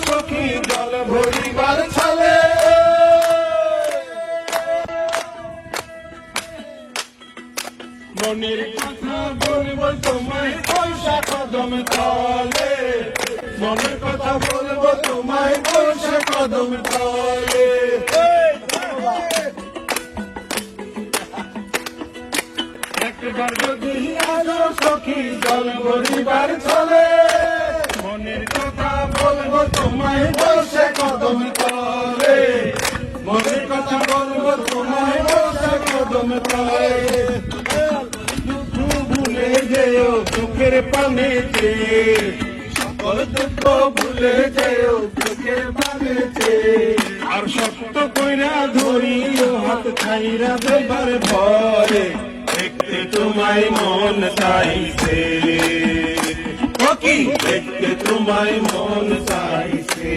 সখী জল ভরিবার ছলে মনের কথা বলবো তোমায় পয়সা কদম তলে মনের কথা বলবো তোমায় পয়সা কদম তলে একবার যদি আলো সখী জল ভরিবার ছলে মনের কথা বলবো তোমায় পয়সা কদম তলে মনের কথা বলবো তোমায় পয়সা কদম তলে ভুলে যেও চোখের পানেতে সকল দুঃখ ভুলে যেও চোখের পানেতে আর শক্ত কইরা ধরিও হাত ছাইরা দেবার পরে দেখতে তোমায় মন চাইছে কি দেখতে তোমায় মন চাইছে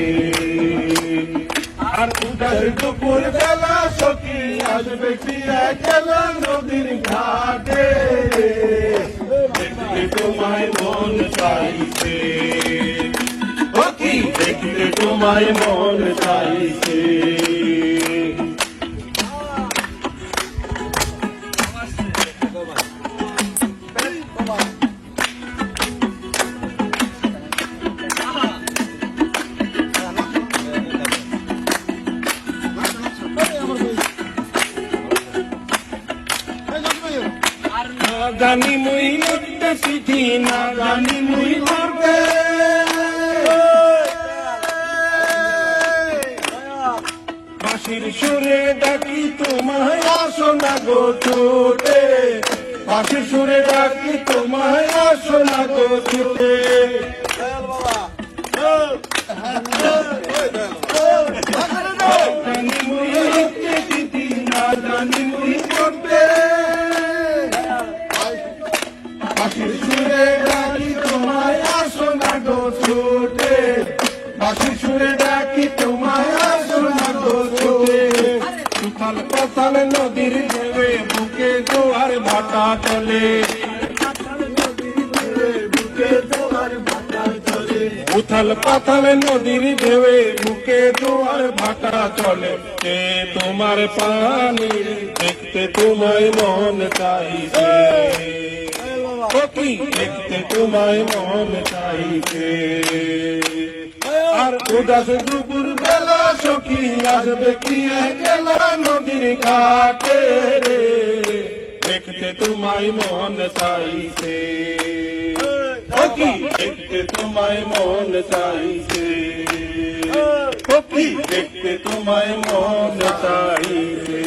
আর উদার দুপুর বেলা সখী আসবে কি একলা নদীর ঘাটে দেখতে তোমায় মন চাইছে কি দেখতে তোমায় মন চাইছে জানি মুই লিখতে চিঠি না জানি মুই পড়তে বাঁশির সুরে ডাকি তোমায় আসো না গো ছুটে বাঁশির সুরে ডাকি তোমায় আসো না গো ছুটে জানি মুই লিখতে চিঠি না জানি মুই পড়তে বাঁশির সুরে ডাকি তোমায় আসো না গো ছুটে বাঁশির সুরে ডাকি তোমায় আসো না গো ছুটে উথাল পাথাল নদীর ঢেউয়ে বুকে জোয়ার ভাটা চলে উথাল পাথাল নদীর ঢেউয়ে বুকে জোয়ার ভাটা চলে কে তোমার পানি দেখতে তোমায় মন চাইছে দেখতে তোমায় মন চাইছে আর উদাস দুপুর বেলা সখী আসবে কি একলা নদীর ঘাটে দেখতে তোমায় মন চাইছে দেখতে তোমায় মন চাইছে দেখতে তোমায় মন চাইছে